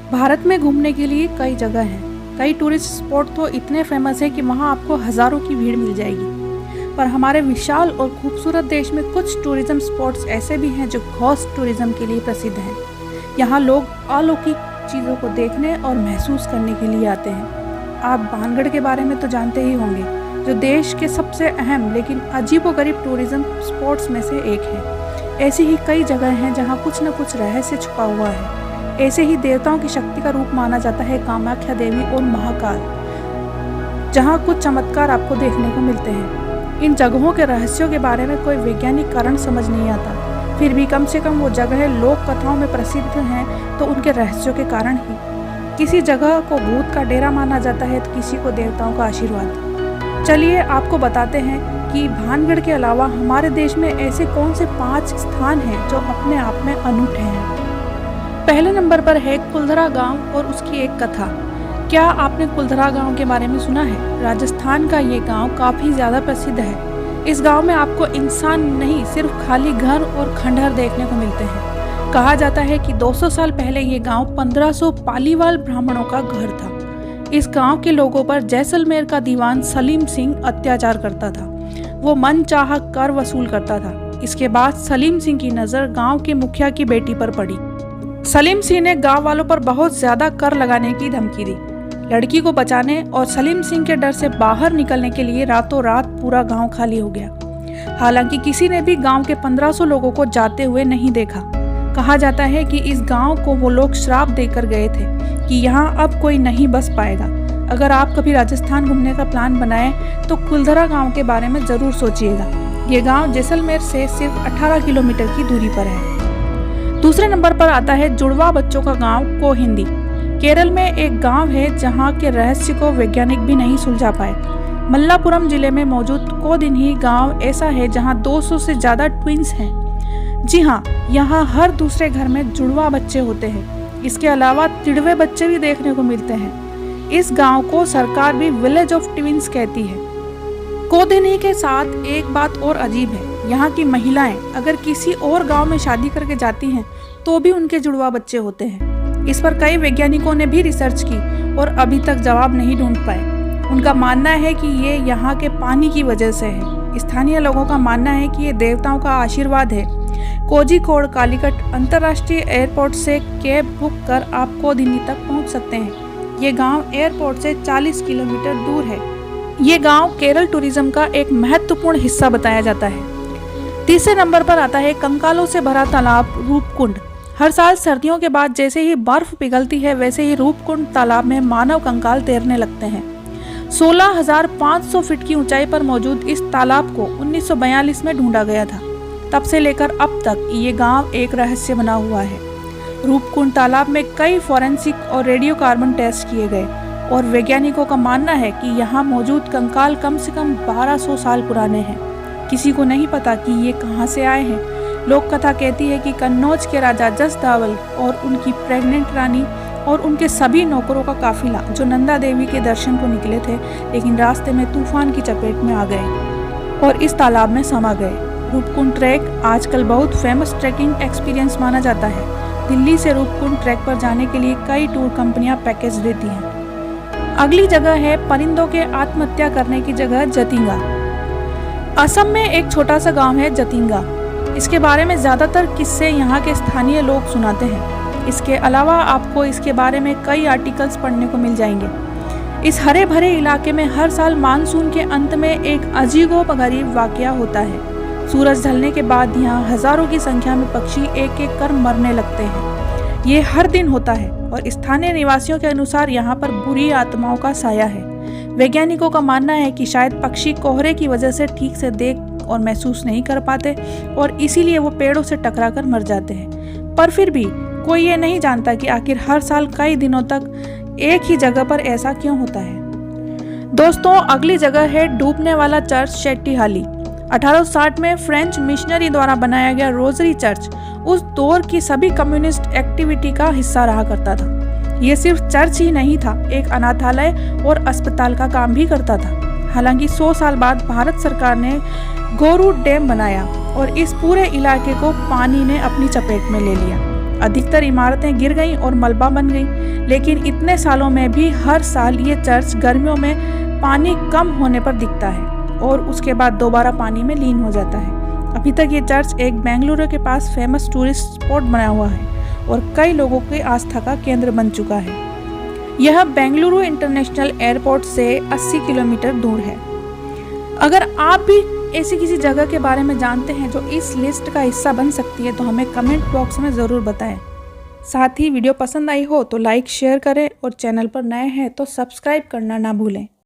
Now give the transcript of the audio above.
भारत में घूमने के लिए कई जगह हैं। कई टूरिस्ट स्पॉट तो इतने फेमस हैं कि वहाँ आपको हज़ारों की भीड़ मिल जाएगी। पर हमारे विशाल और खूबसूरत देश में कुछ टूरिज्म स्पॉट्स ऐसे भी हैं जो घोस्ट टूरिज्म के लिए प्रसिद्ध हैं। यहाँ लोग अलौकिक चीज़ों को देखने और महसूस करने के लिए आते हैं। आप भानगढ़ के बारे में तो जानते ही होंगे, जो देश के सबसे अहम लेकिन अजीबोगरीब टूरिज्म स्पॉट्स में से एक है। ऐसी ही कई जगह हैं जहाँ कुछ न कुछ रहस्य छुपा हुआ है। ऐसे ही देवताओं की शक्ति का रूप माना जाता है कामाख्या देवी और महाकाल, जहाँ कुछ चमत्कार आपको देखने को मिलते हैं। इन जगहों के रहस्यों के बारे में कोई वैज्ञानिक कारण समझ नहीं आता, फिर भी कम से कम वो जगह लोक कथाओं में प्रसिद्ध हैं तो उनके रहस्यों के कारण ही। किसी जगह को भूत का डेरा माना जाता है तो किसी को देवताओं का आशीर्वाद। चलिए आपको बताते हैं कि भानगढ़ के अलावा हमारे देश में ऐसे कौन से 5 स्थान हैं जो अपने आप में अनूठे हैं। पहले नंबर पर है कुलधरा गांव और उसकी एक कथा। क्या आपने कुलधरा गांव के बारे में सुना है? राजस्थान का ये गांव काफ़ी ज़्यादा प्रसिद्ध है। इस गांव में आपको इंसान नहीं, सिर्फ खाली घर और खंडहर देखने को मिलते हैं। कहा जाता है कि 200 साल पहले ये गांव 1500 पालीवाल ब्राह्मणों का घर था। इस गांव के लोगों पर जैसलमेर का दीवान सलीम सिंह अत्याचार करता था। वो मनचाहा कर वसूल करता था। इसके बाद सलीम सिंह की नज़र गाँव के मुखिया की बेटी पर पड़ी। सलीम सिंह ने गांव वालों पर बहुत ज्यादा कर लगाने की धमकी दी। लड़की को बचाने और सलीम सिंह के डर से बाहर निकलने के लिए रातों रात पूरा गांव खाली हो गया। हालांकि किसी ने भी गांव के 1500 लोगों को जाते हुए नहीं देखा। कहा जाता है कि इस गांव को वो लोग श्राप देकर गए थे कि यहाँ अब कोई नहीं बस पाएगा। अगर आप कभी राजस्थान घूमने का प्लान बनाएं तो कुलधरा गाँव के बारे में जरूर सोचिएगा। ये गाँव जैसलमेर से सिर्फ 18 किलोमीटर की दूरी पर है। दूसरे नंबर पर आता है जुड़वा बच्चों का गांव कोहिंदी। केरल में एक गांव है जहां के रहस्य को वैज्ञानिक भी नहीं सुलझा पाए। मल्लापुरम जिले में मौजूद कोदिन्ही गांव ऐसा है जहां 200 से ज्यादा ट्विंस हैं। जी हाँ, यहाँ हर दूसरे घर में जुड़वा बच्चे होते हैं। इसके अलावा तिड़वे बच्चे भी देखने को मिलते हैं। इस गाँव को सरकार भी विलेज ऑफ ट्विंस कहती है। कोदिन्ही के साथ एक बात और अजीब है, यहाँ की महिलाएं अगर किसी और गांव में शादी करके जाती हैं तो भी उनके जुड़वा बच्चे होते हैं। इस पर कई वैज्ञानिकों ने भी रिसर्च की और अभी तक जवाब नहीं ढूंढ पाए। उनका मानना है कि ये यहाँ के पानी की वजह से है। स्थानीय लोगों का मानना है कि ये देवताओं का आशीर्वाद है। कोझिकोड कालीकट अंतर्राष्ट्रीय एयरपोर्ट से कैब बुक कर आप कोदिन्ही तक पहुँच सकते हैं। ये गाँव एयरपोर्ट से 40 किलोमीटर दूर है। ये गाँव केरल टूरिज्म का एक महत्वपूर्ण हिस्सा बताया जाता है। तीसरे नंबर पर आता है कंकालों से भरा तालाब रूपकुंड। हर साल सर्दियों के बाद जैसे ही बर्फ पिघलती है वैसे ही रूपकुंड तालाब में मानव कंकाल तैरने लगते हैं। 16,500 फीट की ऊंचाई पर मौजूद इस तालाब को 1942 में ढूंढा गया था। तब से लेकर अब तक ये गांव एक रहस्य बना हुआ है। रूपकुंड तालाब में कई फॉरेंसिक और रेडियोकार्बन टेस्ट किए गए और वैज्ञानिकों का मानना है कि यहाँ मौजूद कंकाल कम से कम 1200 साल पुराने हैं। किसी को नहीं पता कि ये कहाँ से आए हैं। लोक कथा कहती है कि कन्नौज के राजा जसदावल और उनकी प्रेग्नेंट रानी और उनके सभी नौकरों का काफिला जो नंदा देवी के दर्शन को निकले थे, लेकिन रास्ते में तूफान की चपेट में आ गए और इस तालाब में समा गए। रूपकुंड ट्रैक आजकल बहुत फेमस ट्रैकिंग एक्सपीरियंस माना जाता है। दिल्ली से रूपकुंड ट्रैक पर जाने के लिए कई टूर कंपनियां पैकेज देती हैं। अगली जगह है परिंदों के आत्महत्या करने की जगह जतिंगा। असम में एक छोटा सा गांव है जतिंगा। इसके बारे में ज़्यादातर किस्से यहाँ के स्थानीय लोग सुनाते हैं। इसके अलावा आपको इसके बारे में कई आर्टिकल्स पढ़ने को मिल जाएंगे। इस हरे भरे इलाके में हर साल मानसून के अंत में एक अजीबोगरीब वाकया होता है। सूरज ढलने के बाद यहाँ हजारों की संख्या में पक्षी एक एक कर मरने लगते हैं। ये हर दिन होता है और स्थानीय निवासियों के अनुसार यहाँ पर बुरी आत्माओं का साया है। वैज्ञानिकों का मानना है कि शायद पक्षी कोहरे की वजह से ठीक से देख और महसूस नहीं कर पाते और इसीलिए वो पेड़ों से टकराकर मर जाते हैं। पर फिर भी कोई ये नहीं जानता कि आखिर हर साल कई दिनों तक एक ही जगह पर ऐसा क्यों होता है। दोस्तों, अगली जगह है डूबने वाला चर्च शेट्टीहाली। 1860 में फ्रेंच मिशनरी द्वारा बनाया गया रोजरी चर्च उस दौर की सभी कम्युनिस्ट एक्टिविटी का हिस्सा रहा करता था। ये सिर्फ चर्च ही नहीं था, एक अनाथालय और अस्पताल का काम भी करता था। हालांकि 100 साल बाद भारत सरकार ने गोरू डैम बनाया और इस पूरे इलाके को पानी ने अपनी चपेट में ले लिया। अधिकतर इमारतें गिर गईं और मलबा बन गईं, लेकिन इतने सालों में भी हर साल ये चर्च गर्मियों में पानी कम होने पर दिखता है और उसके बाद दोबारा पानी में लीन हो जाता है। अभी तक ये चर्च एक बेंगलुरु के पास फेमस टूरिस्ट स्पॉट बना हुआ है और कई लोगों की आस्था का केंद्र बन चुका है। यह बेंगलुरु इंटरनेशनल एयरपोर्ट से 80 किलोमीटर दूर है। अगर आप भी ऐसी किसी जगह के बारे में जानते हैं जो इस लिस्ट का हिस्सा बन सकती है तो हमें कमेंट बॉक्स में ज़रूर बताएं। साथ ही वीडियो पसंद आई हो तो लाइक शेयर करें और चैनल पर नए हैं तो सब्सक्राइब करना ना भूलें।